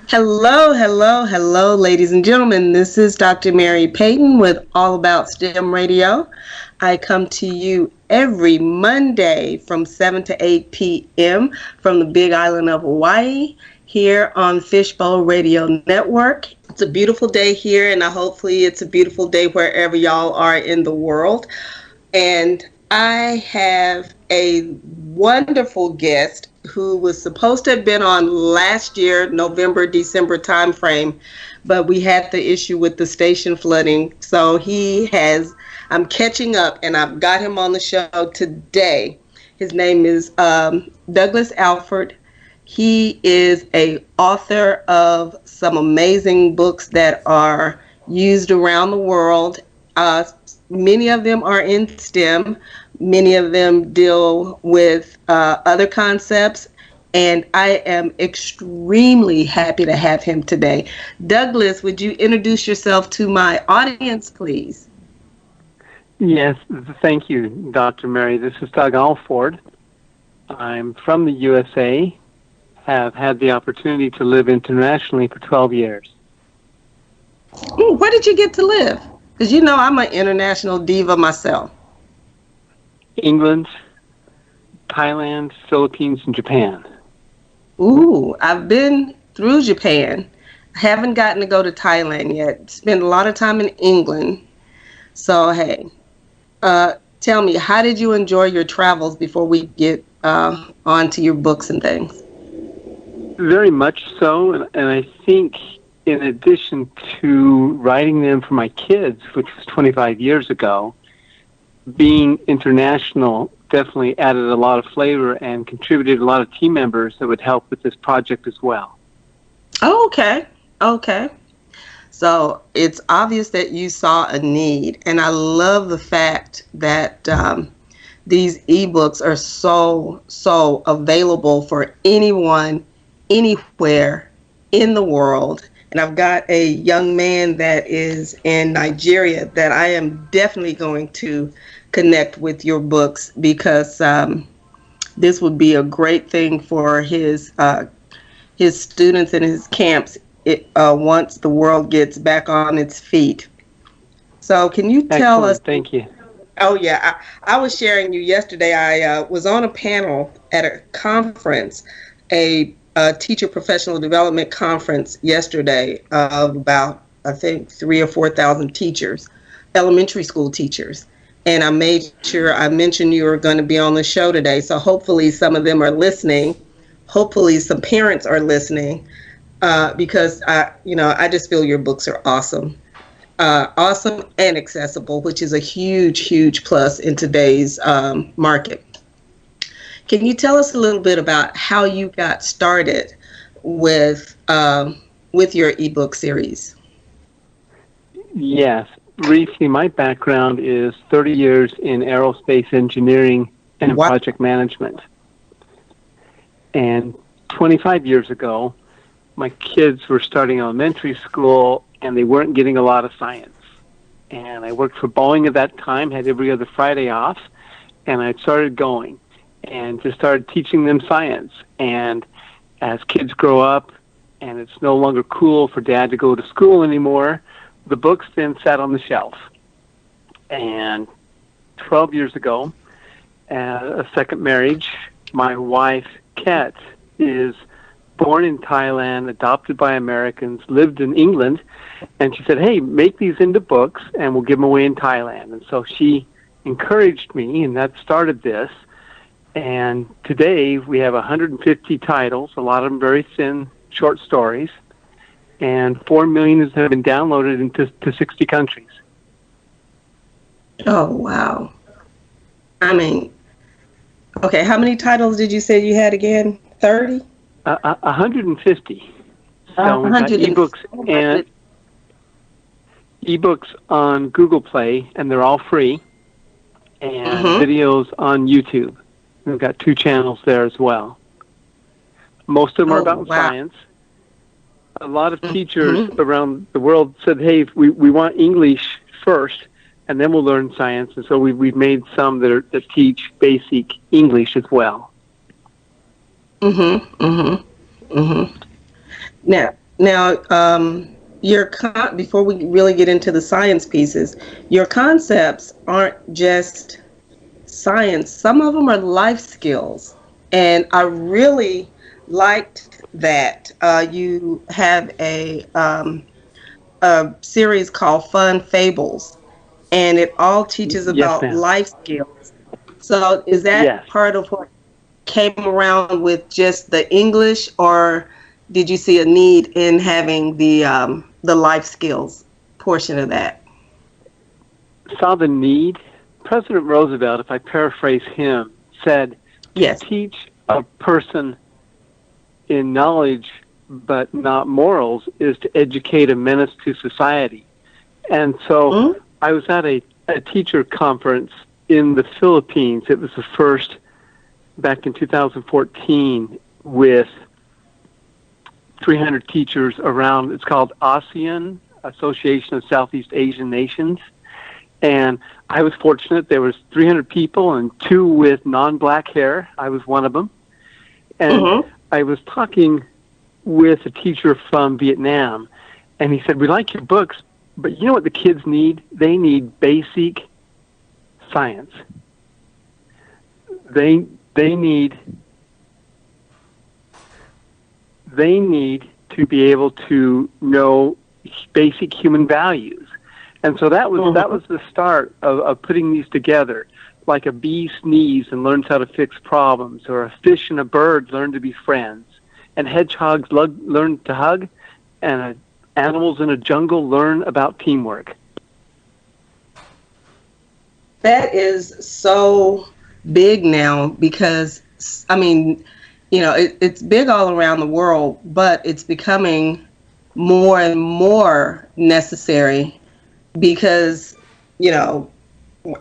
Hello, hello, hello, ladies and gentlemen. This is Dr. Mary Payton with All About STEM Radio. I come to you every Monday from 7 to 8 p.m. from the Big Island of Hawaii here on Fishbowl Radio Network. It's a beautiful day here, and hopefully it's a beautiful day wherever y'all are in the world. And I have a wonderful guest who was supposed to have been on last year, November, December timeframe, but we had the issue with the station flooding. So I'm catching up, and I've got him on the show today. His name is Douglas Alford. He is an author of some amazing books that are used around the world. Many of them are in STEM. Many of them deal with other concepts, and I am extremely happy to have him today. Douglas, would you introduce yourself to my audience, please? Yes, thank you, Dr. Mary. This is Doug Alford. I'm from the USA, have had the opportunity to live internationally for 12 years. Where did you get to live? Because you know I'm an international diva myself. England, Thailand, Philippines, and Japan. Ooh, I've been through Japan. I haven't gotten to go to Thailand yet. Spent a lot of time in England. So, hey, tell me, how did you enjoy your travels before we get on to your books and things? Very much so, and I think in addition to writing them for my kids, which was 25 years ago, being international definitely added a lot of flavor and contributed a lot of team members that would help with this project as well. Oh, okay. So it's obvious that you saw a need, and I love the fact that these eBooks are so available for anyone, anywhere in the world. And I've got a young man that is in Nigeria that I am definitely going to connect with your books, because this would be a great thing for his students and his camps once the world gets back on its feet. So can you tell us? Thank you. Oh, yeah. I was sharing you yesterday. I was on a panel at a conference, a teacher professional development conference yesterday of about, I think, 3,000 or 4,000 teachers, elementary school teachers. And I made sure I mentioned you were going to be on the show today. So hopefully some of them are listening. Hopefully some parents are listening, because I just feel your books are awesome. Awesome and accessible, which is a huge plus in today's market. Can you tell us a little bit about how you got started with your ebook series? Yes. Briefly, my background is 30 years in aerospace engineering and project management. And 25 years ago, my kids were starting elementary school, and they weren't getting a lot of science. And I worked for Boeing at that time, had every other Friday off, and I started going and just started teaching them science. And as kids grow up and it's no longer cool for dad to go to school anymore, the books then sat on the shelf. And 12 years ago, a second marriage, my wife, Kat, is born in Thailand, adopted by Americans, lived in England, and she said, hey, make these into books and we'll give them away in Thailand. And so she encouraged me, and that started this. And today we have 150 titles, a lot of them very thin, short stories, and 4 million have been downloaded into 60 countries. Oh, wow. I mean, okay, how many titles did you say you had again? 30? 150. So we've got ebooks on Google Play, and they're all free, and videos on YouTube. We've got 2 channels there as well. Most of them are about science. A lot of teachers around the world said, hey, we want English first, and then we'll learn science. And so we've made some that teach basic English as well. Now, Now, before we really get into the science pieces, your concepts aren't just science. Some of them are life skills, and I really liked that you have a series called Fun Fables, and it all teaches Yes, about ma'am. life skills. So, is that Yes. part of what came around with just the English, or did you see a need in having the life skills portion of that? Saw the need. President Roosevelt, if I paraphrase him, said to Yes. teach a person in knowledge but not morals is to educate a menace to society. And so Mm-hmm. I was at a teacher conference in the Philippines. It was the first back in 2014 with 300 teachers around. It's called ASEAN, Association of Southeast Asian Nations. And I was fortunate. There was 300 people and 2 with non-black hair. I was one of them. And Mm-hmm. I was talking with a teacher from Vietnam, and he said, "We like your books, but you know what the kids need? They need basic science. They need to be able to know basic human values." And so that was the start of putting these together. Like a bee sneezes and learns how to fix problems, or a fish and a bird learn to be friends, and hedgehogs learn to hug, and animals in a jungle learn about teamwork. That is so big now because, I mean, it's big all around the world, but it's becoming more and more necessary because,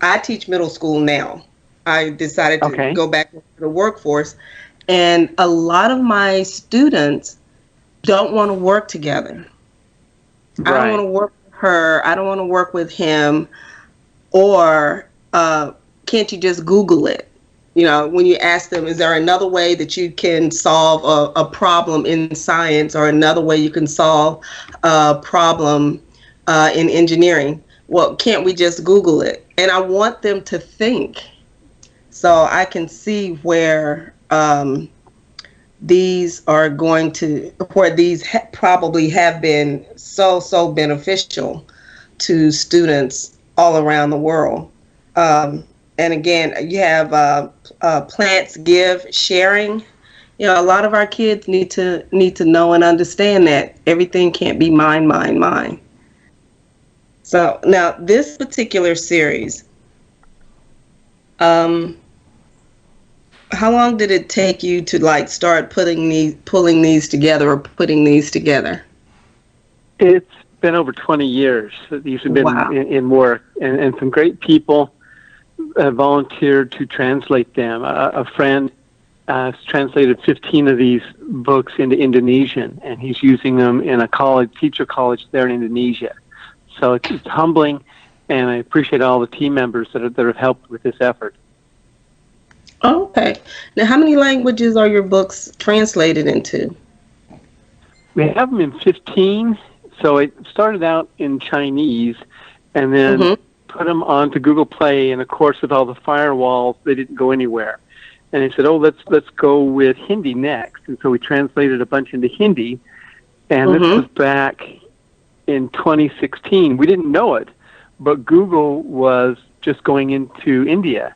I teach middle school now. I decided to Okay. go back to the workforce, and a lot of my students don't want to work together. I don't want Right. to work with her. I don't want to work with him. Or can't you just Google it? When you ask them, is there another way that you can solve a problem in science, or another way you can solve a problem in engineering? Well, can't we just Google it? And I want them to think, so I can see where these are going to, where these probably have been so beneficial to students all around the world. And again, you have plants give, sharing. A lot of our kids need to know and understand that everything can't be mine. So now this particular series, how long did it take you to start pulling these together, or putting these together? It's been over 20 years that these have been Wow. in work, and some great people volunteered to translate them. A friend translated 15 of these books into Indonesian, and he's using them in a teacher college there in Indonesia. So it's humbling, and I appreciate all the team members that have helped with this effort. Okay. Now, how many languages are your books translated into? We have them in 15. So it started out in Chinese, and then Mm-hmm. put them onto Google Play. And of course, with all the firewalls, they didn't go anywhere. And they said, "Oh, let's go with Hindi next." And so we translated a bunch into Hindi, and this was Mm-hmm. back in 2016. We didn't know it, but Google was just going into India,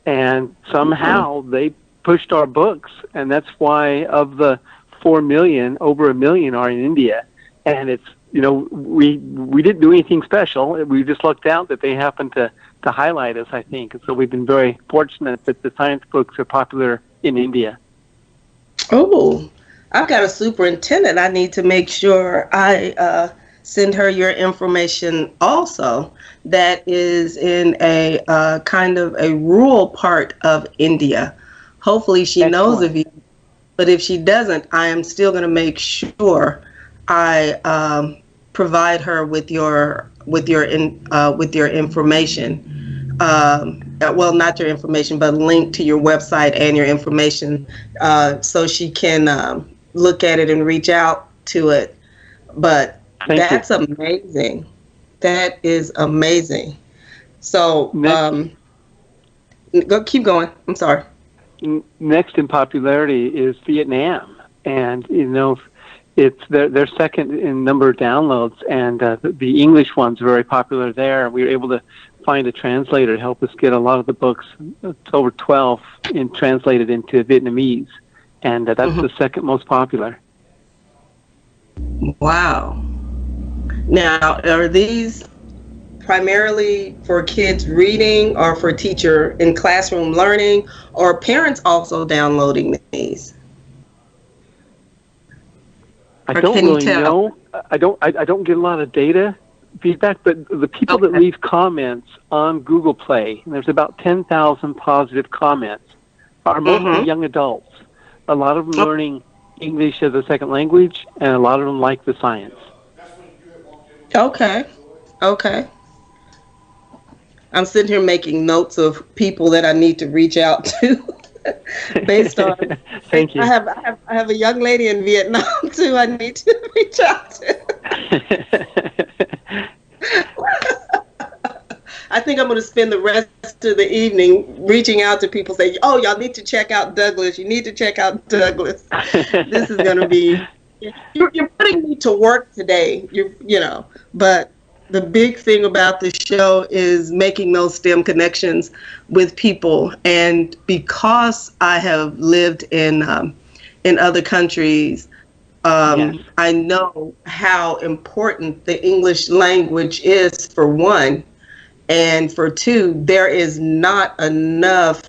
and somehow they pushed our books, and that's why of the 4 million, over 1 million are in India. And it's, we didn't do anything special. We just lucked out that they happened to highlight us, I think. And so we've been very fortunate that the science books are popular in India. Oh, I've got a superintendent. I need to make sure I send her your information also. That is in a kind of a rural part of India. Hopefully she knows Excellent. of you. But if she doesn't, I am still going to make sure I provide her with your information. Well, not your information, but a link to your website and your information, so she can look at it and reach out to it. But Thank you. that's amazing. That is amazing. So, Next, keep going. I'm sorry. next in popularity is Vietnam, and it's they're second in number of downloads, and the English ones are very popular there. We were able to find a translator to help us get a lot of the books. It's over 12 translated into Vietnamese, and that's the second most popular. Wow. Now, are these primarily for kids reading or for teacher in classroom learning, or parents also downloading these? I don't really know. I don't get a lot of data feedback, but the people that leave comments on Google Play, and there's about 10,000 positive comments, are mostly young adults. A lot of them learning English as a second language, and a lot of them like the science. Okay. I'm sitting here making notes of people that I need to reach out to based on. Thank you. I have a young lady in Vietnam too. I need to reach out to. I think I'm going to spend the rest of the evening reaching out to people, saying, "Oh, y'all need to check out Douglas. You need to check out Douglas." This is going to be. You're putting me to work today. But the big thing about this show is making those STEM connections with people. And because I have lived in other countries, Yes. I know how important the English language is, for one. And for two, there is not enough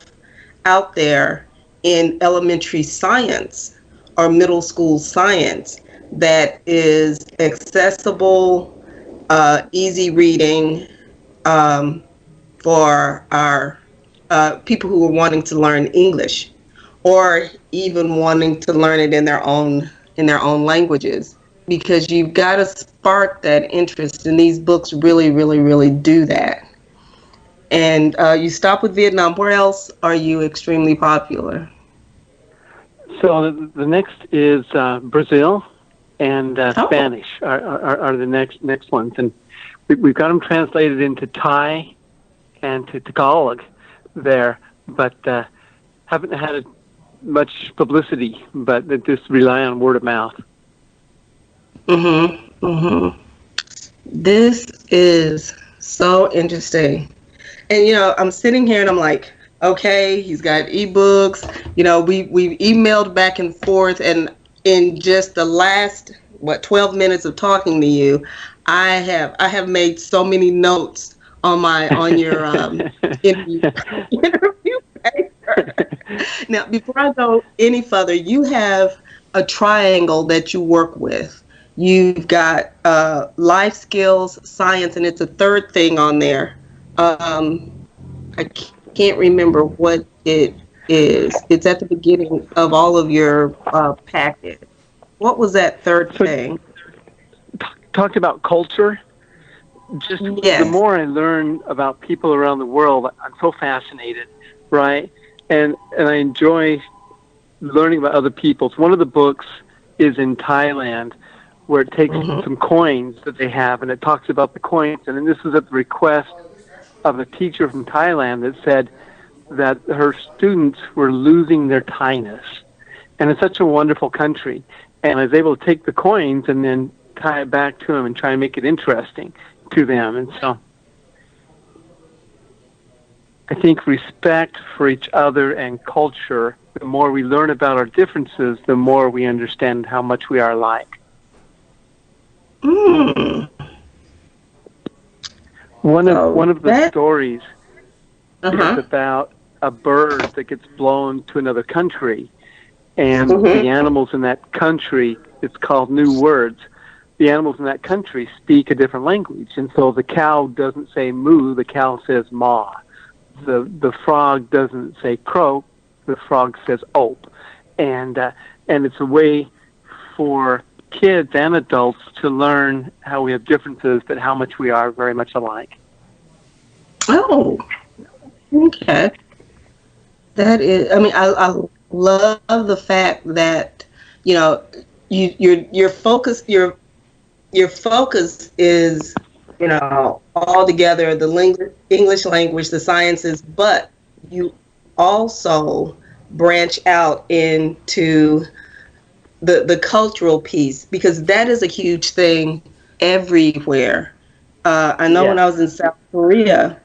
out there in elementary science or middle school science that is accessible, easy reading for our people who are wanting to learn English, or even wanting to learn it in their own languages. Because you've got to spark that interest, and these books really, really, really do that. And you stop with Vietnam. Where else are you extremely popular? So the next is Brazil and Spanish are the next ones, and we've got them translated into Thai and to Tagalog there, but haven't had much publicity. But they just rely on word of mouth. This is so interesting. And I'm sitting here and I'm like, okay, he's got eBooks. We've emailed back and forth, and in just the last 12 minutes of talking to you, I have made so many notes on your interview paper. Now, before I go any further, you have a triangle that you work with. You've got life skills, science, and it's a third thing on there. I can't remember what it is. It's at the beginning of all of your packet. What was that third thing? Talked about culture. Just yes. The more I learn about people around the world, I'm so fascinated, right? And I enjoy learning about other people's. One of the books is in Thailand, where it takes some coins that they have, and it talks about the coins. And then this is at the request of a teacher from Thailand that said that her students were losing their Thainess. And it's such a wonderful country. And I was able to take the coins and then tie it back to them and try and make it interesting to them. And so I think respect for each other and culture, the more we learn about our differences, the more we understand how much we are alike. One of the stories is about a bird that gets blown to another country, and the animals in that country, it's called New Words. The animals in that country speak a different language, and so the cow doesn't say moo, the cow says ma. The frog doesn't say croak, the frog says ope. And it's a way for kids and adults to learn how we have differences, but how much we are very much alike. Oh, okay. That is, I love the fact that, you're focused, you're your focus is, all together the English language, the sciences, but you also branch out into the cultural piece, because that is a huge thing everywhere. I know when I was in South Korea,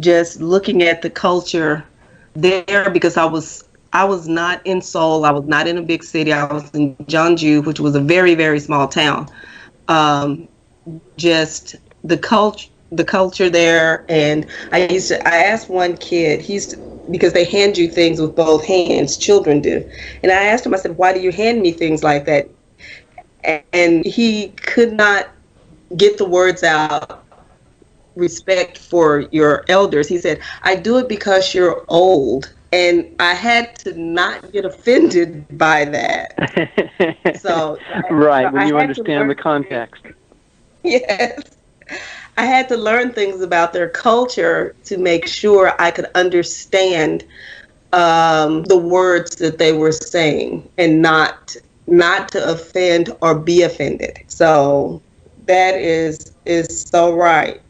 just looking at the culture there, because I was not in Seoul, I was not in a big city, I was in Jeonju, which was a very, very small town. Just the culture there, and I asked one kid, because they hand you things with both hands, children do, and I asked him, I said, why do you hand me things like that? And he could not get the words out, respect for your elders. He said, I do it because you're old. And I had to not get offended by that. So right, when you understand the context. Yes. I had to learn things about their culture to make sure I could understand the words that they were saying, and not to offend or be offended. So that is so right.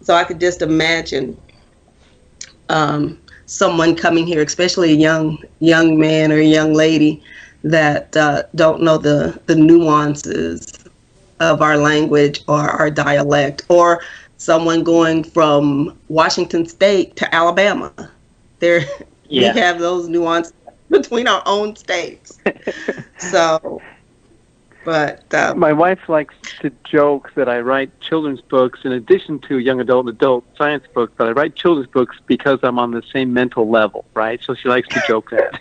So I could just imagine someone coming here, especially a young man or young lady that don't know the nuances of our language or our dialect, or someone going from Washington State to Alabama. We have those nuances between our own states. So, but my wife likes to joke that I write children's books in addition to young adult and adult science books, but I write children's books because I'm on the same mental level, right? So she likes to joke that.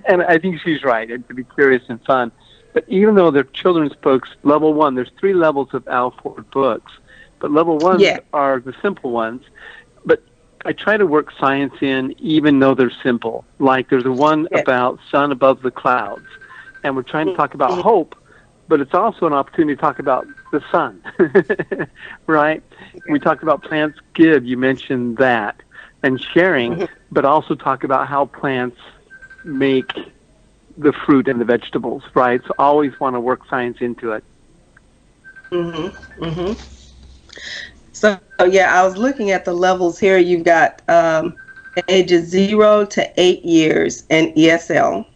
And I think she's right. It could be curious and fun. But even though they're children's books, level one, there's 3 levels of Alford books. But level one are the simple ones. But I try to work science in even though they're simple. Like there's a one about sun above the clouds. And we're trying to talk about hope, but it's also an opportunity to talk about the sun, right? We talked about plants give, you mentioned that, and sharing, but also talk about how plants make the fruit and the vegetables, right? So always want to work science into it. So I was looking at the levels here. You've got ages 0 to 8 years and ESL,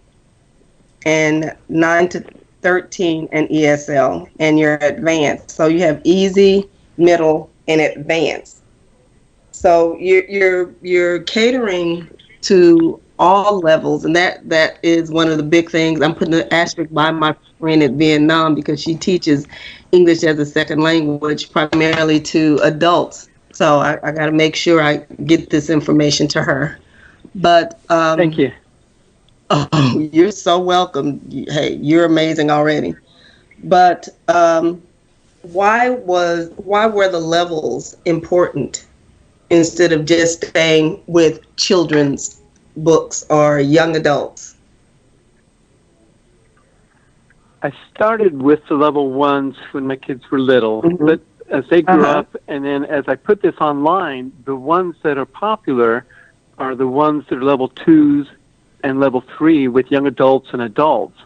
and 9 to 13 and ESL, and you're advanced. So you have easy, middle, and advanced. So you're catering to all levels, and that is one of the big things. I'm putting an asterisk by my friend at Vietnam, because she teaches English as a second language primarily to adults. So I got to make sure I get this information to her. But thank you. Oh, you're so welcome. Hey, you're amazing already. But why were the levels important instead of just staying with children's books or young adults? I started with the level ones when my kids were little, but as they grew up, and then as I put this online, the ones that are popular are the ones that are level 2s and level 3 with young adults and adults.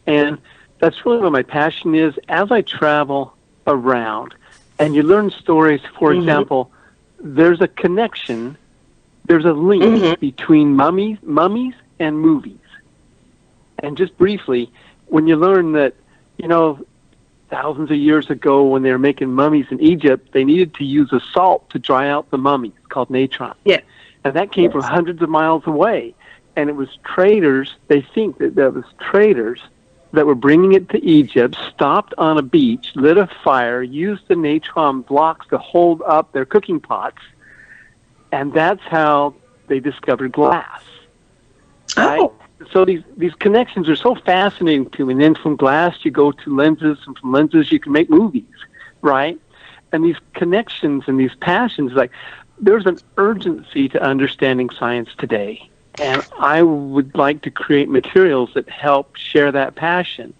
And that's really what my passion is. As I travel around and you learn stories, for example, there's a connection, there's a link between mummies and movies. And just briefly, when you learn that, thousands of years ago when they were making mummies in Egypt, they needed to use a salt to dry out the mummies called natron. Yeah. And that came from hundreds of miles away. And it was traders, they think that was traders that were bringing it to Egypt, stopped on a beach, lit a fire, used the natron blocks to hold up their cooking pots. And that's how they discovered glass. Right? Oh. So these connections are so fascinating to me. And then from glass you go to lenses, and from lenses you can make movies, right? And these connections and these passions, like there's an urgency to understanding science today. And I would like to create materials that help share that passion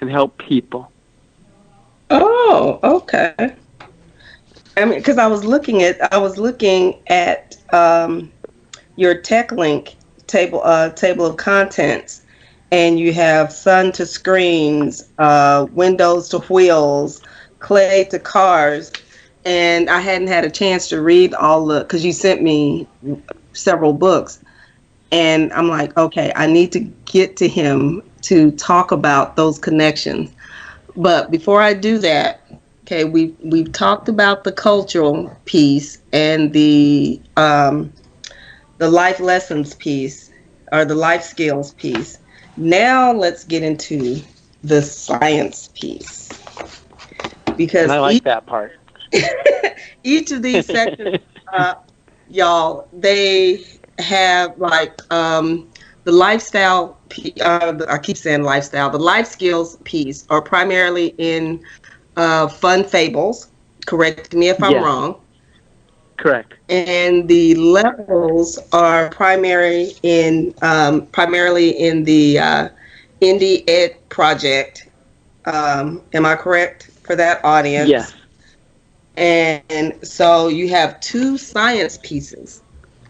and help people. Oh, okay. I mean, because I was looking at your tech link table of contents, and you have sun to screens, windows to wheels, clay to cars. And I hadn't had a chance to read all the, because you sent me several books. And I'm like, okay, I need to get to him to talk about those connections. But before I do that, okay, we've talked about the cultural piece and the life lessons piece, or the life skills piece. Now let's get into the science piece, because and I like that part. each of these sections, y'all, they have like the lifestyle. I keep saying lifestyle. The life skills piece are primarily in fun fables. Correct me if I'm wrong. Correct. And the levels are primarily in the Indie Ed project. Am I correct for that audience? Yes. And so you have two science pieces.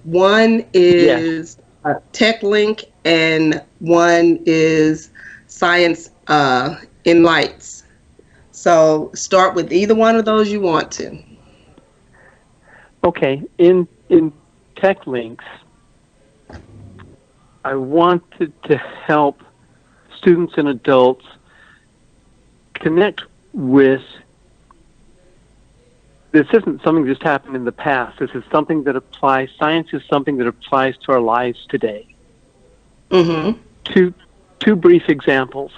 One is Tech Link, and one is Science in Lights. So start with either one of those you want to. Okay. In Tech Links, I wanted to help students and adults connect with. This isn't something that just happened in the past. This is something that applies. Science is something that applies to our lives today. Mm-hmm. Two brief examples.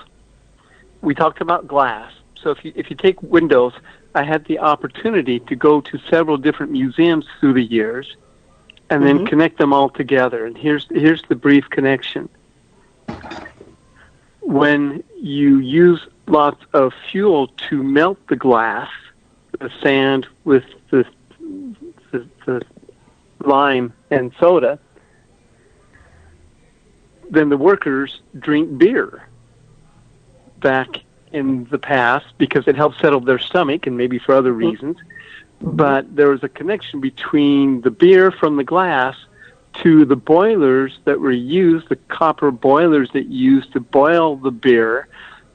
We talked about glass. So if you take windows, I had the opportunity to go to several different museums through the years, and then connect them all together. And here's the brief connection. When you use lots of fuel to melt the glass, the sand with the lime and soda, then the workers drink beer back in the past because it helped settle their stomach and maybe for other reasons. But there was a connection between the beer from the glass to the boilers that were used, the copper boilers that used to boil the beer,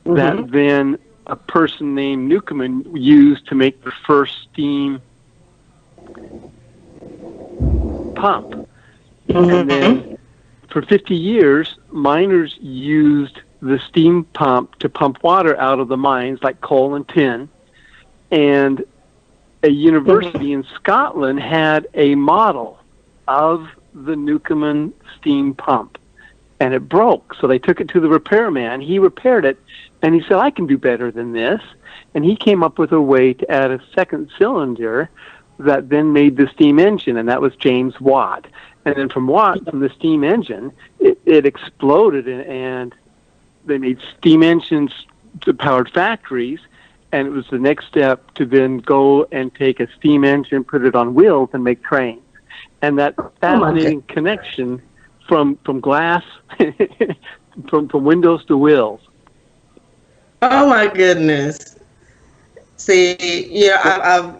that then a person named Newcomen used to make the first steam pump. And then for 50 years, miners used the steam pump to pump water out of the mines like coal and tin. And a university in Scotland had a model of the Newcomen steam pump. And it broke, so they took it to the repairman. He repaired it, and he said, I can do better than this. And he came up with a way to add a second cylinder that then made the steam engine, and that was James Watt. And then from the steam engine, it exploded, and they made steam engines to powered factories, and it was the next step to then go and take a steam engine, put it on wheels, and make trains. And that fascinating connection from glass, from windows to wheels. Oh my goodness! See, yeah,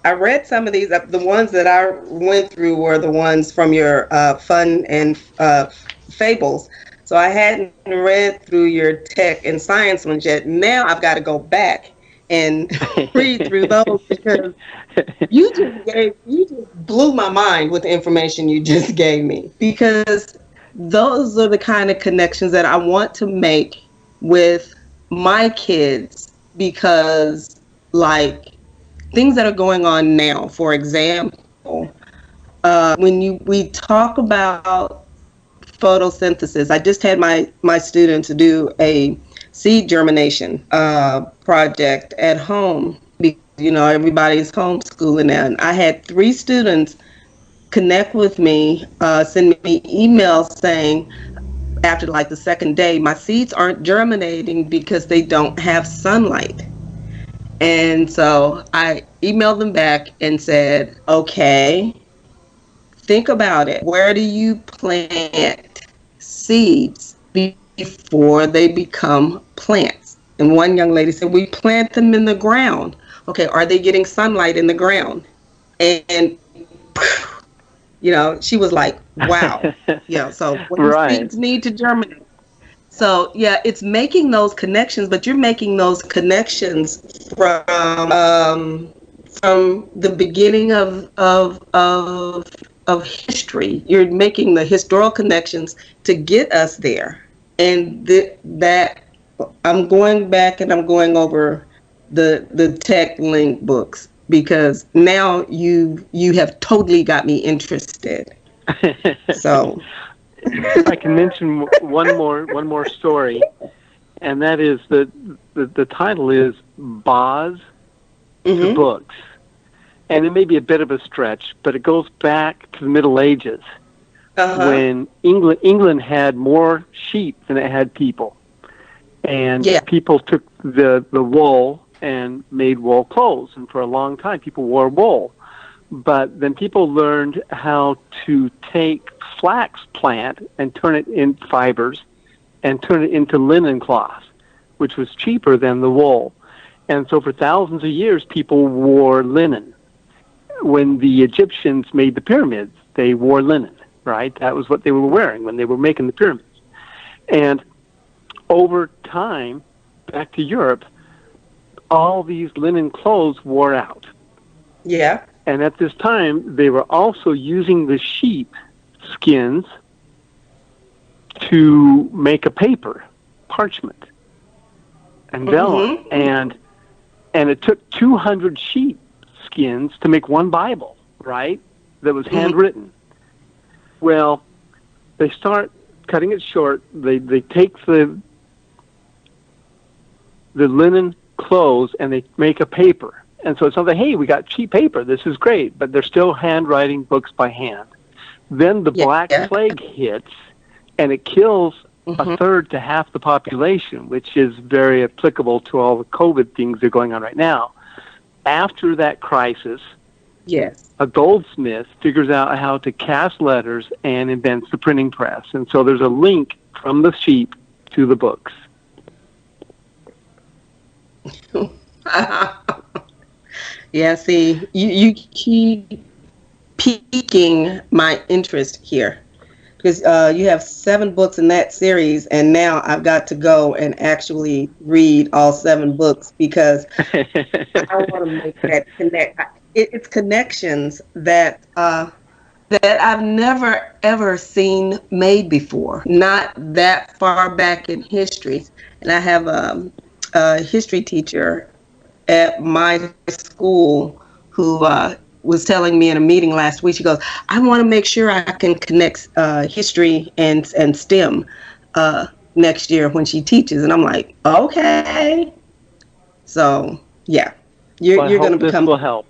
I read some of these. The ones that I went through were the ones from your fun and fables. So I hadn't read through your tech and science ones yet. Now I've got to go back and read through those, because you just blew my mind with the information you just gave me, because those are the kind of connections that I want to make with my kids, because like things that are going on now, for example, when we talk about photosynthesis, I just had my students do a seed germination project at home. Everybody's homeschooling now, and I had 3 students connect with me, send me emails saying after like the second day, my seeds aren't germinating because they don't have sunlight. And so I emailed them back and said, okay, think about it. Where do you plant seeds before they become plants? And one young lady said, we plant them in the ground. Okay, are they getting sunlight in the ground? And she was like, wow. So what do seeds need to germinate? So yeah, it's making those connections, but you're making those connections from the beginning of history. You're making the historical connections to get us there, and that I'm going back and I'm going over the tech link books because now you have totally got me interested. So If I can mention one more story, and that is the title is Boz to mhm. Books. And it may be a bit of a stretch, but it goes back to the Middle Ages Uh-huh. when England had more sheep than it had people. And Yeah. people took the wool and made wool clothes. And for a long time, people wore wool. But then people learned how to take flax plant and turn it in fibers and turn it into linen cloth, which was cheaper than the wool. And so for thousands of years, people wore linen. When the Egyptians made the pyramids, they wore linen, right? That was what they were wearing when they were making the pyramids. And over time, back to Europe, all these linen clothes wore out. Yeah. And at this time, they were also using the sheep skins to make a paper, parchment, and vellum. Mhm. And it took 200 sheep skins to make one Bible, right? That was Mhm. handwritten. Well, they start cutting it short. They take the linen clothes and they make a paper. And so it's not like, hey, we got cheap paper. This is great. But they're still handwriting books by hand. Then the Yeah. Black Yeah. Plague hits, and it kills a Mhm. third to half the population, which is very applicable to all the COVID things that are going on right now. After that crisis, Yes. a goldsmith figures out how to cast letters and invents the printing press. And so there's a link from the sheep to the books. Yeah, see, you keep piquing my interest here because you have 7 books in that series, and now I've got to go and actually read all 7 books because I want to make that connect. It's connections that I've never ever seen made before, not that far back in history. And I have a history teacher at my school who was telling me in a meeting last week. She goes, "I want to make sure I can connect history and STEM next year when she teaches." And I'm like, "Okay." So yeah, Well, I you're going to hope this become will help.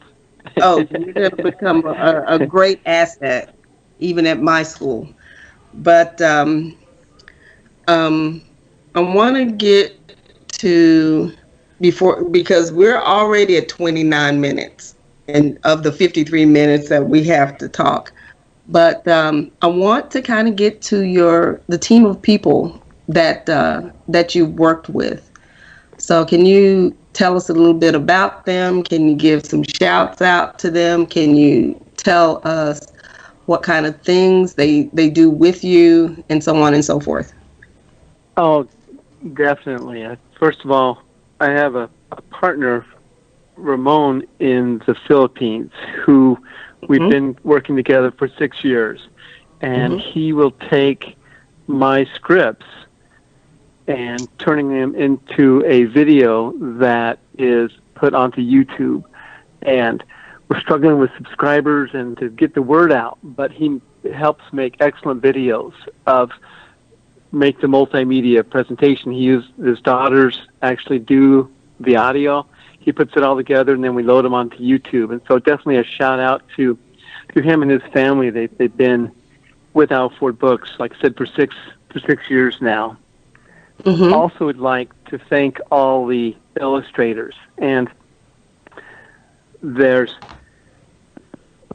you're going to become a great asset even at my school. But um, I want to get to before because we're already at 29 minutes and of the 53 minutes that we have to talk. But I want to kind of get to the team of people that you worked with. So can you tell us a little bit about them? Can you give some shouts out to them? Can you tell us what kind of things they do with you and so on and so forth? Oh, definitely. First of all, I have a partner, Ramon, in the Philippines, who we've Mm-hmm. been working together for 6 years. And Mm-hmm. he will take my scripts and turning them into a video that is put onto YouTube. And we're struggling with subscribers and to get the word out, but he helps make excellent videos of make the multimedia presentation. His daughters actually do the audio. He puts it all together, and then we load them onto YouTube. And so definitely a shout out to him and his family. They've been with Alford Books, like I said, for six years now. Mm-hmm. Also would like to thank all the illustrators. And there's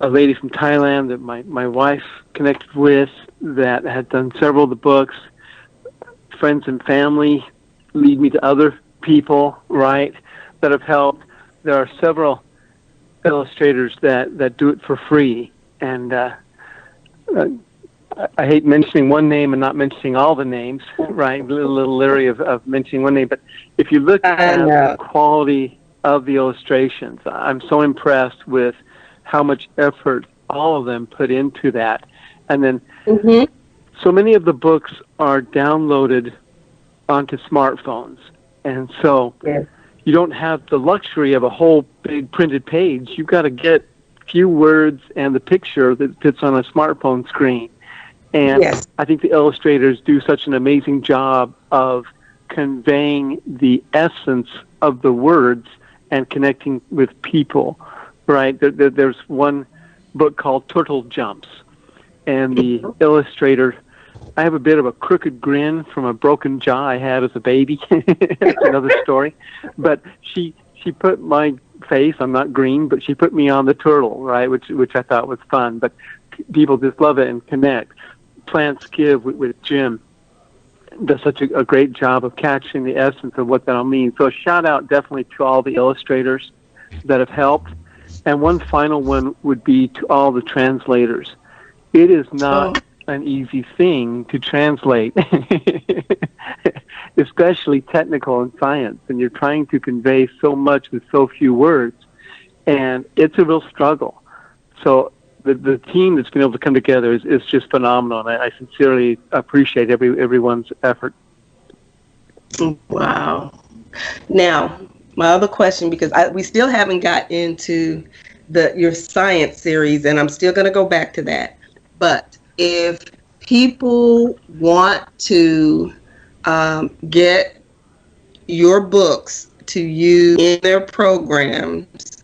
a lady from Thailand that my wife connected with that had done several of the books. Friends and family lead me to other people, right, that have helped. There are several illustrators that do it for free. And I hate mentioning one name and not mentioning all the names, right? A little leery of mentioning one name. But if you look at the quality of the illustrations, I'm so impressed with how much effort all of them put into that. And then so many of the books are downloaded onto smartphones. And so you don't have the luxury of a whole big printed page. You've got to get few words and the picture that fits on a smartphone screen. And I think the illustrators do such an amazing job of conveying the essence of the words and connecting with people, right? There's one book called Turtle Jumps, and the illustrator, I have a bit of a crooked grin from a broken jaw I had as a baby. That's another story. But she put my face, I'm not green, but she put me on the turtle, right, which I thought was fun. But people just love it and connect. Plants Give with Jim does such a great job of catching the essence of what that all means. So a shout out definitely to all the illustrators that have helped. And one final one would be to all the translators. It is not an easy thing to translate, especially technical and science, and you're trying to convey so much with so few words, and it's a real struggle. So the team that's been able to come together is just phenomenal, and I sincerely appreciate everyone's effort. Wow. Now, my other question, because we still haven't got into your science series, and I'm still going to go back to that, but if people want to get your books to use in their programs,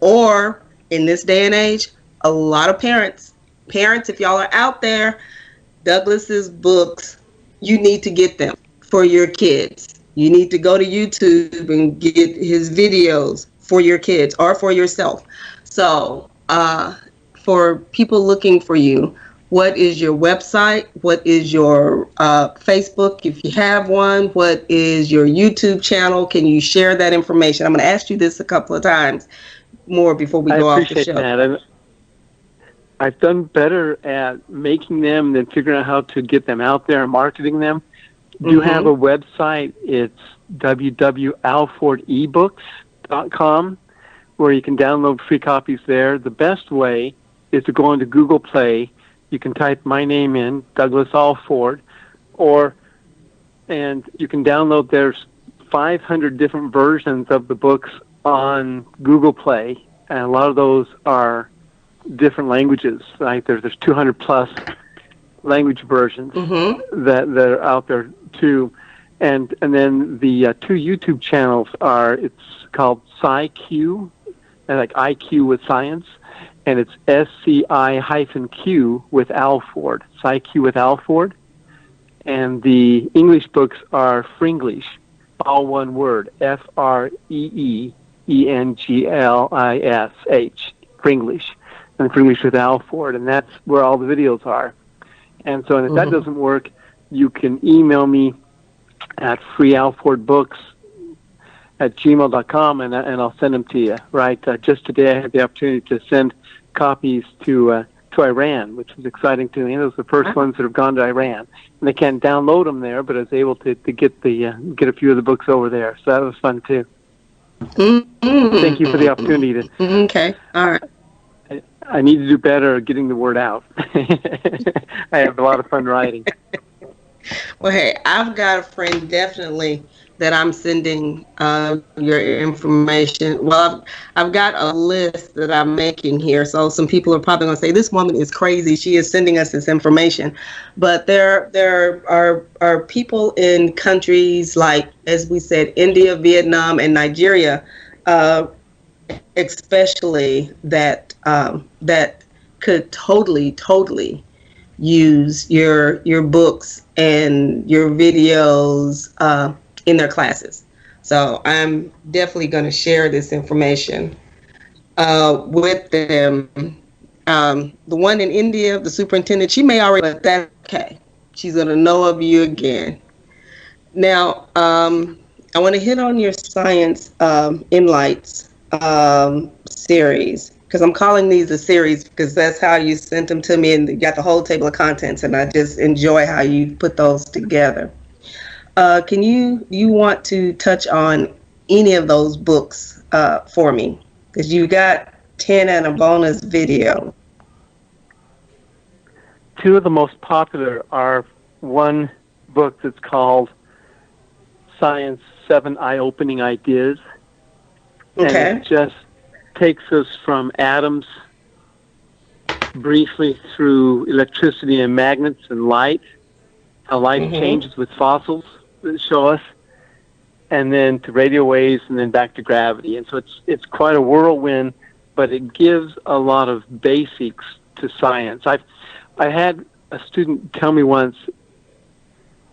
or in this day and age, a lot of parents, if y'all are out there, Douglas's books, you need to get them for your kids. You need to go to YouTube and get his videos for your kids or for yourself. So for people looking for you, what is your website? What is your Facebook, if you have one? What is your YouTube channel? Can you share that information? I'm going to ask you this a couple of times more before we go off the show. I appreciate that. I've done better at making them than figuring out how to get them out there and marketing them. Do have a website. It's www.alfordebooks.com, where you can download free copies there. The best way is to go into Google Play. You can type my name in, Douglas Alford, and you can download. There's 500 different versions of the books on Google Play, and a lot of those are different languages. Like there's 200 plus language versions that are out there too, and then the two YouTube channels are. It's called SciQ, like IQ with science. And it's SCI-Q with Alford, SciQ with Alford. And the English books are Fringlish, all one word, Freeenglis, Fringlish, and Fringlish with Alford. And that's where all the videos are. And so if that doesn't work, you can email me at freealfordbooks@gmail.com, and I'll send them to you, right? Just today I had the opportunity to send copies to Iran, which was exciting to me. Those are the first ones that have gone to Iran, and they can't download them there, but I was able to get a few of the books over there, so that was fun too. Thank you for the opportunity to. Okay, all right. I need to do better at getting the word out. I have a lot of fun writing. Well, hey, I've got a friend definitely that I'm sending your information. Well, I've got a list that I'm making here. So some people are probably going to say, this woman is crazy. She is sending us this information. But there are people in countries like, as we said, India, Vietnam, and Nigeria, especially that could totally use your books and your videos in their classes. So I'm definitely going to share this information with them. The one in India, the superintendent, she may already, but that's okay. She's going to know of you again. Now, I want to hit on your Science in Lights series. because I'm calling these a series because that's how you sent them to me, and you got the whole table of contents, and I just enjoy how you put those together. Can you want to touch on any of those books for me? Because you got 10 and a bonus video. Two of the most popular are one book that's called Science 7 Eye-Opening Ideas. Okay. And it just takes us from atoms briefly through electricity and magnets and light, how light changes with fossils that show us, and then to radio waves, and then back to gravity. And so it's quite a whirlwind, but it gives a lot of basics to science. I had a student tell me once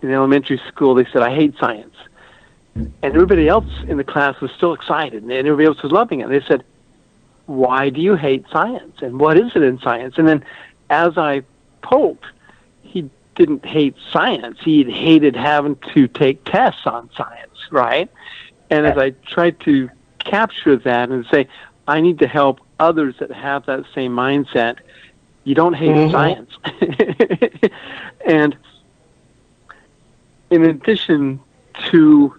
in elementary school, they said, "I hate science." And everybody else in the class was still excited, and everybody else was loving it. They said, "Why do you hate science? And what is it in science?" And then as I poked, he didn't hate science. He hated having to take tests on science, right? And as I tried to capture that and say, I need to help others that have that same mindset, you don't hate science. And in addition to,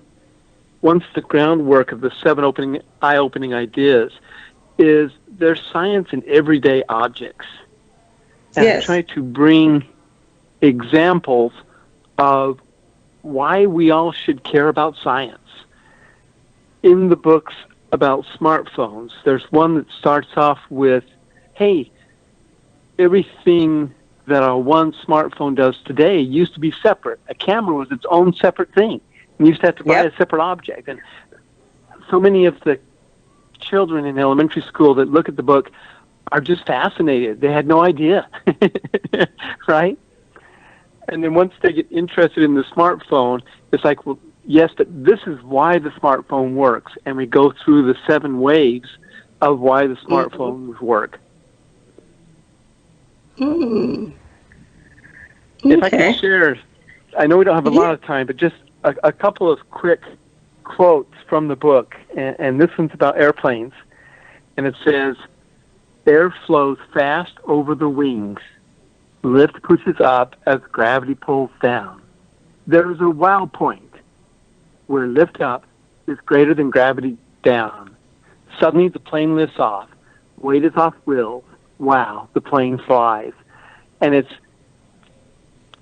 once the groundwork of the 7 eye-opening ideas is there's science in everyday objects. And I try to bring examples of why we all should care about science. In the books about smartphones, there's one that starts off with, hey, everything that our one smartphone does today used to be separate. A camera was its own separate thing. You used to have to buy a separate object. And so many of the children in elementary school that look at the book are just fascinated. They had no idea, right? And then once they get interested in the smartphone, it's like, well, yes, but this is why the smartphone works. And we go through the 7 waves of why the smartphones work. Okay. If I can share, I know we don't have a lot of time, but just a couple of quick quotes from the book. And this one's about airplanes. And it says, "Air flows fast over the wings. Lift pushes up as gravity pulls down. There is a wow point where lift up is greater than gravity down. Suddenly the plane lifts off. Weight is off wheels. Wow, the plane flies." And it's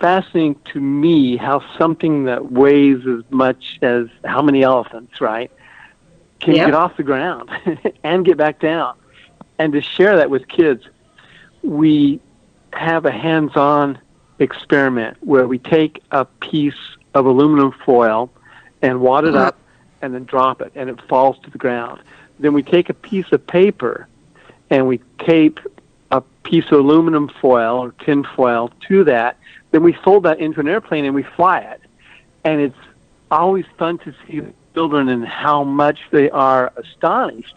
fascinating to me how something that weighs as much as how many elephants, right, can get off the ground and get back down. And to share that with kids, we have a hands-on experiment where we take a piece of aluminum foil and wad it up and then drop it, and it falls to the ground. Then we take a piece of paper and we tape a piece of aluminum foil or tin foil to that. Then we fold that into an airplane and we fly it. And it's always fun to see children and how much they are astonished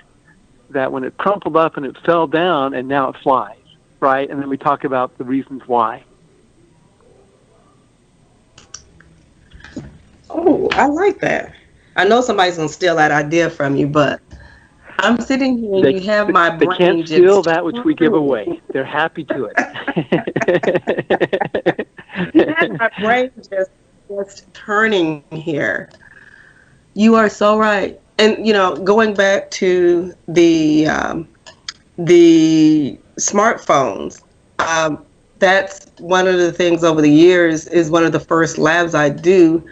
that when it crumpled up and it fell down and now it flies, right? And then we talk about the reasons why. Oh, I like that. I know somebody's going to steal that idea from you, but I'm sitting here and you have my brain. They can't steal that which we give away. They're happy to it. My brain just turning here. You are so right. And, you know, going back to the smartphones, that's one of the things over the years is one of the first labs I do.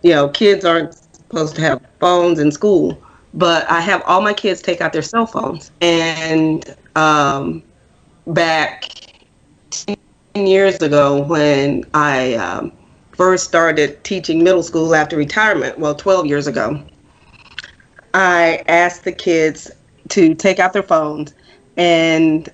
You know, kids aren't supposed to have phones in school, but I have all my kids take out their cell phones. And back 10 years ago when I first started teaching middle school after retirement, well, 12 years ago, I asked the kids to take out their phones and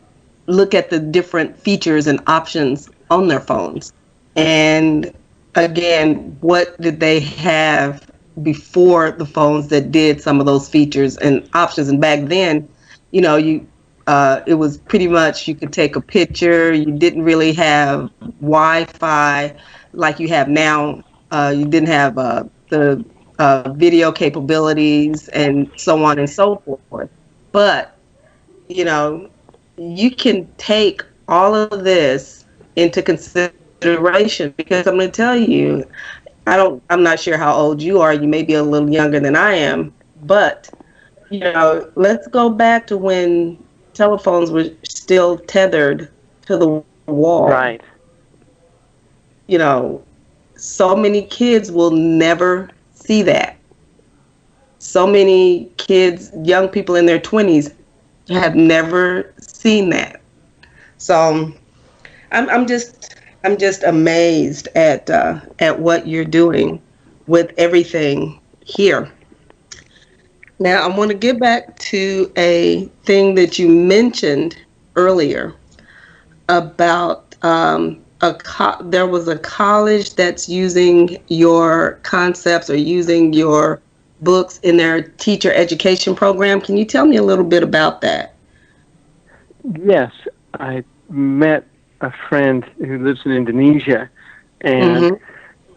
look at the different features and options on their phones. And again, what did they have before the phones that did some of those features and options? And back then, you know, it was pretty much you could take a picture. You didn't really have Wi-Fi like you have now. You didn't have the video capabilities and so on and so forth. But, you know, you can take all of this into consideration, because I'm going to tell you, I'm not sure how old you are. You may be a little younger than I am, but let's go back to when telephones were still tethered to the wall. Right. So many kids will never see that. So many kids, young people in their 20s, have never seen that. So I'm just amazed at what you're doing with everything here. Now, I want to get back to a thing that you mentioned earlier about there was a college that's using your concepts or using your books in their teacher education program. Can you tell me a little bit about that? Yes, I met a friend who lives in Indonesia, and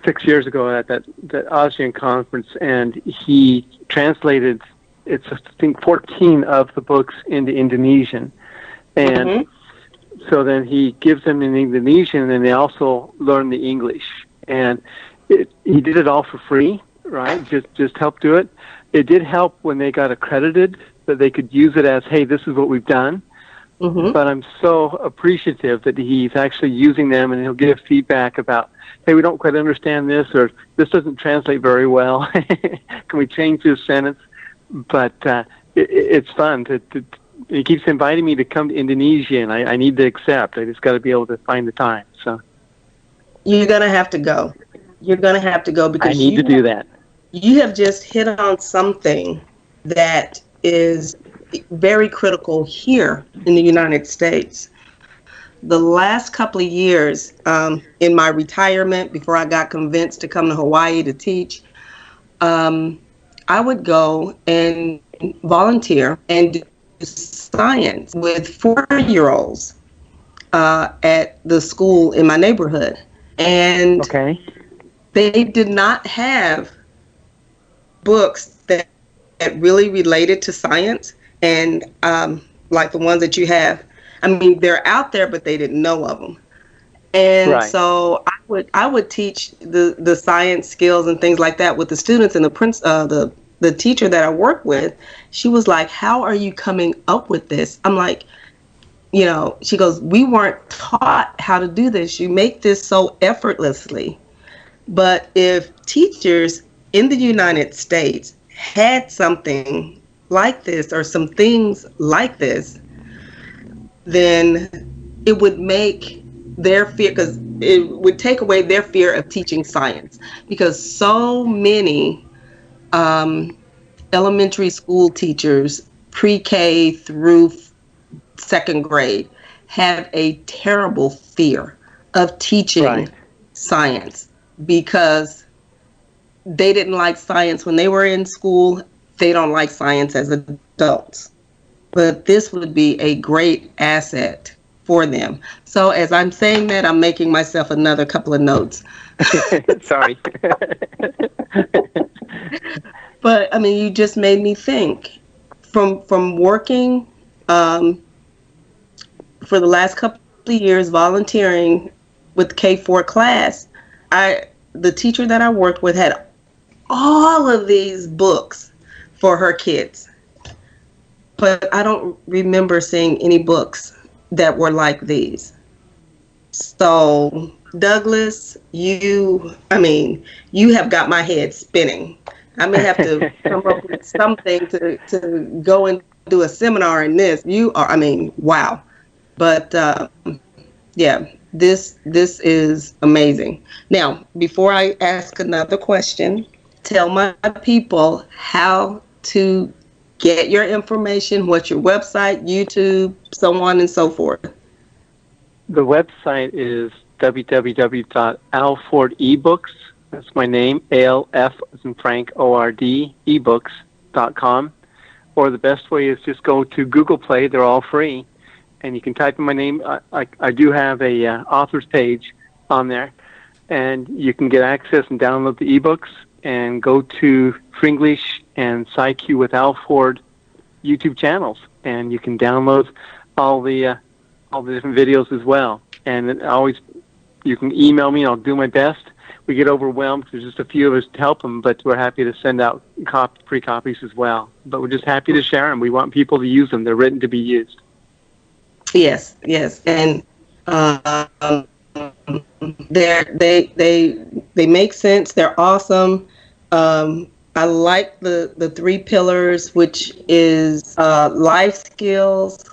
6 years ago at that ASEAN conference, and he translated, I think, 14 of the books into Indonesian. And so then he gives them in Indonesian, and they also learn the English. And he did it all for free, right? Just help do it. It did help when they got accredited, that they could use it as, hey, this is what we've done. But I'm so appreciative that he's actually using them, and he'll give feedback about, hey, we don't quite understand this, or this doesn't translate very well. Can we change this sentence? But it's fun. He keeps inviting me to come to Indonesia, and I need to accept. I just got to be able to find the time. So you're going to have to go. You're going to have to go, because I need to do that. You have just hit on something that is very critical here in the United States. The last couple of years, in my retirement, before I got convinced to come to Hawaii to teach, I would go and volunteer and do science with 4-year-olds at the school in my neighborhood. And they did not have books that really related to science, and like the ones that you have. I mean, they're out there, but they didn't know of them. And so I would teach the science skills and things like that with the students. And the teacher that I work with, she was like, "How are you coming up with this?" I'm like, she goes, "We weren't taught how to do this. You make this so effortlessly." But if teachers in the United States had something like this, or some things like this, then it would make their fear, because it would take away their fear of teaching science, because so many elementary school teachers, pre-K through second grade, have a terrible fear of teaching science, because they didn't like science when they were in school. They don't like science as adults. But this would be a great asset for them. So as I'm saying that, I'm making myself another couple of notes. Sorry. But I mean, you just made me think. From working for the last couple of years, volunteering with K4 class, the teacher that I worked with had all of these books for her kids. But I don't remember seeing any books that were like these. So, Douglas, you have got my head spinning. I may have to come up with something to go and do a seminar in this. Wow. But, yeah, this is amazing. Now, before I ask another question, tell my people how to get your information, what's your website, YouTube, so on and so forth. The website is www.Alford eBooks. That's my name, ALF as in Frank, ORD, ebooks.com. Or the best way is just go to Google Play. They're all free. And you can type in my name. I do have a author's page on there. And you can get access and download the ebooks, and go to Fringlish and PsyQ with Alford YouTube channels, and you can download all the different videos as well. And you can email me, and I'll do my best. We get overwhelmed. There's just a few of us to help them, but we're happy to send out free copies as well. But we're just happy to share them. We want people to use them. They're written to be used. Yes, yes, and they make sense. They're awesome. I like the three pillars, which is life skills,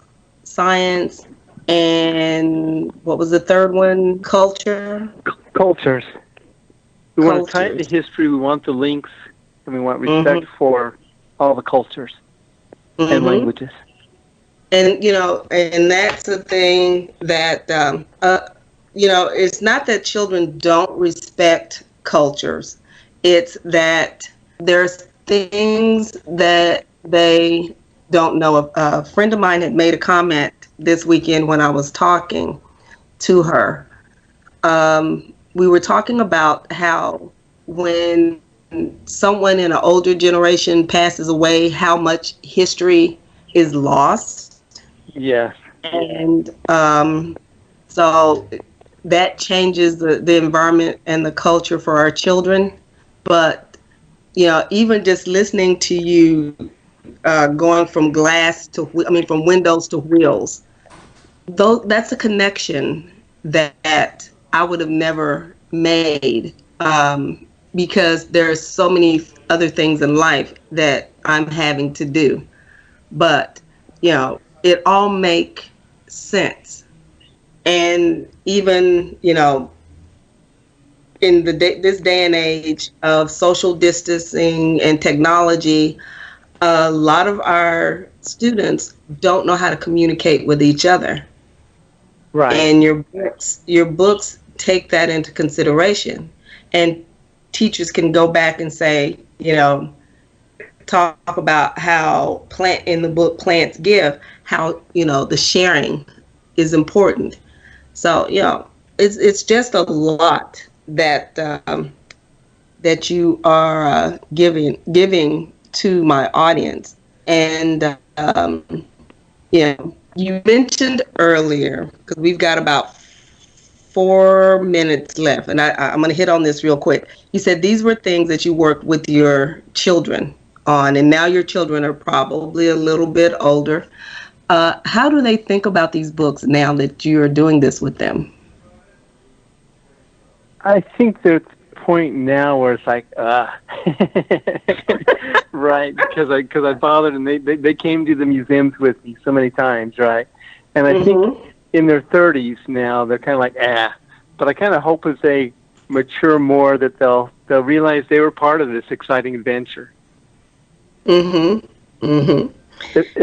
science, and what was the third one? Culture. Cultures. We want to tie it to history. We want the links, and we want respect for all the cultures and languages. And and that's the thing that it's not that children don't respect cultures. It's that there's things that they don't know. A friend of mine had made a comment this weekend when I was talking to her. We were talking about how when someone in an older generation passes away, how much history is lost. Yes. And so that changes the environment and the culture for our children. But, even just listening to you going from from windows to wheels, that's a connection that I would have never made because there's so many other things in life that I'm having to do. But, it all make sense. And even, in this day and age of social distancing and technology, a lot of our students don't know how to communicate with each other. Right. And your books take that into consideration. And teachers can go back and say, talk about how in the book Plants Give, how, the sharing is important. So, it's just a lot that that you are giving to my audience. And you mentioned earlier, because we've got about 4 minutes left, and I'm going to hit on this real quick. You said these were things that you worked with your children on, and now your children are probably a little bit older. How do they think about these books now that you're doing this with them? I think there's a point now where it's like, right, because I bothered, and they came to the museums with me so many times, right? And I think in their 30s now, they're kind of like, But I kind of hope as they mature more that they'll realize they were part of this exciting adventure. If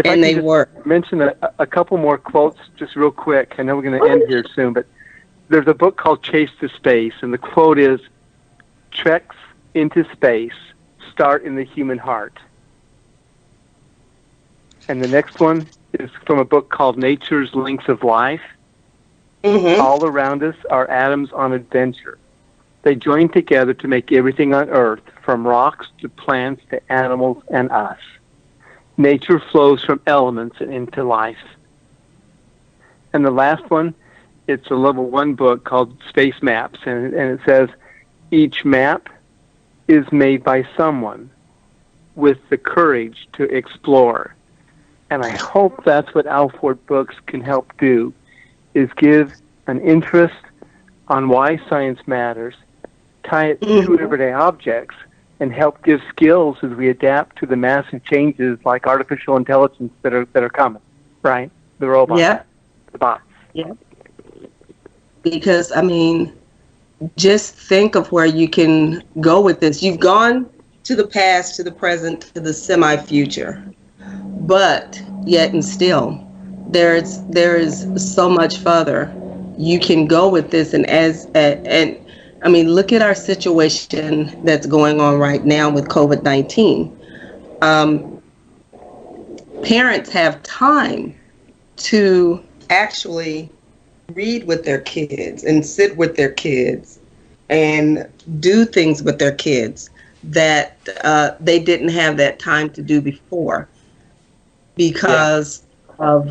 and they were. Mention a couple more quotes just real quick. I know we're going to end here soon, but there's a book called Chase to Space, and the quote is, "Treks into space start in the human heart." And the next one is from a book called Nature's Links of Life. All around us are atoms on adventure. They join together to make everything on Earth, from rocks to plants to animals and us. Nature flows from elements and into life. And the last one, it's a level 1 book called Space Maps, and it says, each map is made by someone with the courage to explore. And I hope that's what Alford Books can help do, is give an interest on why science matters, tie it to everyday objects, and help give skills as we adapt to the massive changes like artificial intelligence that are coming, right? The robots, the bots. Yeah. Because, just think of where you can go with this. You've gone to the past, to the present, to the semi-future. But yet and still, there is so much further you can go with this. And look at our situation that's going on right now with COVID-19. Parents have time to actually read with their kids and sit with their kids and do things with their kids that they didn't have that time to do before because of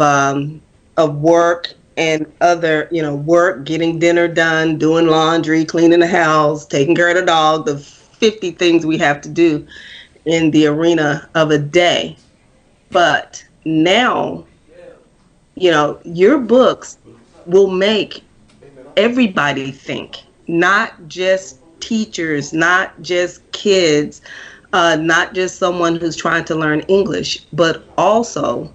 of work and other, work, getting dinner done, doing laundry, cleaning the house, taking care of the dog, the 50 things we have to do in the arena of a day. But now, your books will make everybody think, not just teachers, not just kids, not just someone who's trying to learn English, but also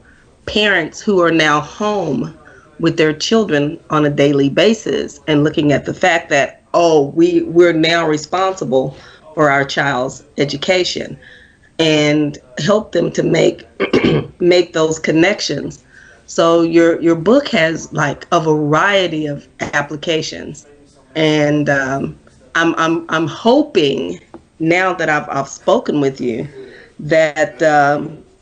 parents who are now home with their children on a daily basis and looking at the fact that, we're now responsible for our child's education, and help them to make make those connections. So your book has like a variety of applications, and I'm hoping, now that I've spoken with you, that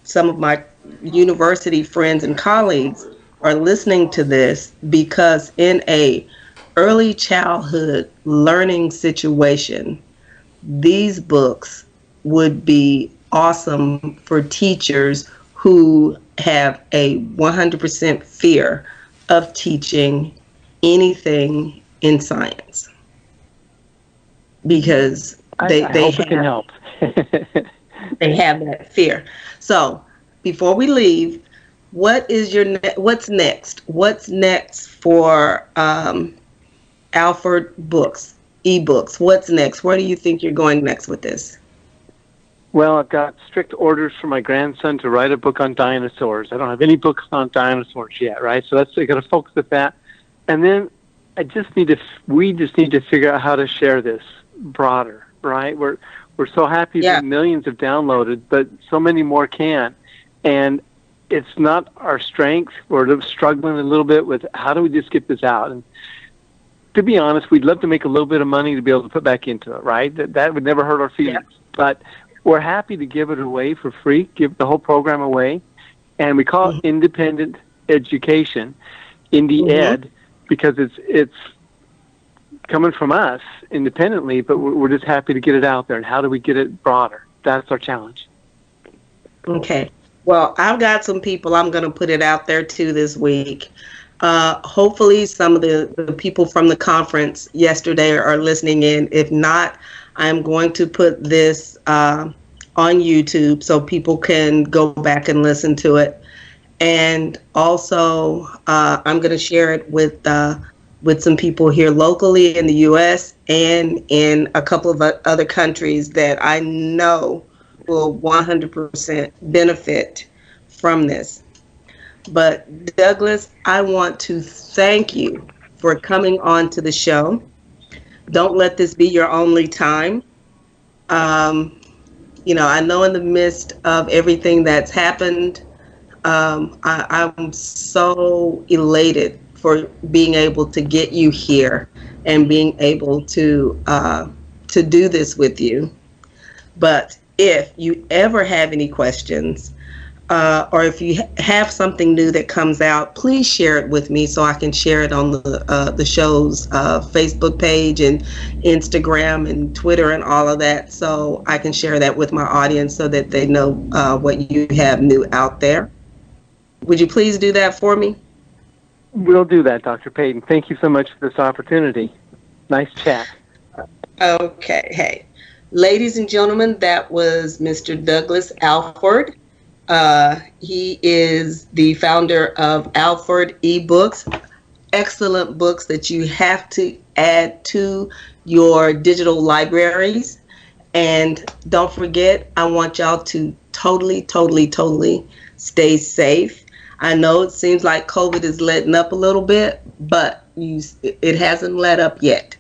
some of my university friends and colleagues are listening to this, because in a early childhood learning situation, these books would be awesome for teachers who have a 100% fear of teaching anything in science, because they hope it can help. they have that fear. So before we leave, what's next? What's next for Alford Books, eBooks? What's next? Where do you think you're going next with this? Well, I've got strict orders for my grandson to write a book on dinosaurs. I don't have any books on dinosaurs yet, right? So I got to focus at that. And then we just need to figure out how to share this broader, right? We're so happy that millions have downloaded, but so many more can. And it's not our strength. We're struggling a little bit with how do we just get this out. And to be honest, we'd love to make a little bit of money to be able to put back into it, right? That would never hurt our feelings. Yeah. But we're happy to give it away for free, give the whole program away. And we call it independent education, Indie Ed, because it's coming from us independently, but we're just happy to get it out there. And how do we get it broader? That's our challenge. Okay. Well, I've got some people I'm going to put it out there to this week. Hopefully some of the people from the conference yesterday are listening in. If not, I'm going to put this on YouTube so people can go back and listen to it. And also, I'm going to share it with some people here locally in the U.S. and in a couple of other countries that I know will 100% benefit from this. But Douglas, I want to thank you for coming on to the show. Don't let this be your only time. I know in the midst of everything that's happened, I'm so elated for being able to get you here and being able to do this with you. But if you ever have any questions, or if you have something new that comes out, please share it with me so I can share it on the show's Facebook page and Instagram and Twitter and all of that, so I can share that with my audience so that they know what you have new out there. Would you please do that for me? We'll do that, Dr. Payton. Thank you so much for this opportunity. Nice chat. Okay. Hey, ladies and gentlemen, that was Mr. Douglas Alford. He is the founder of Alford eBooks, excellent books that you have to add to your digital libraries. And don't forget, I want y'all to totally stay safe. I know it seems like COVID is letting up a little bit, but it hasn't let up yet.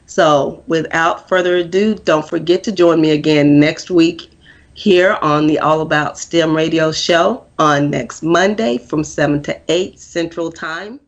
So without further ado, don't forget to join me again next week here on the All About STEM radio show on next Monday from 7 to 8 Central Time.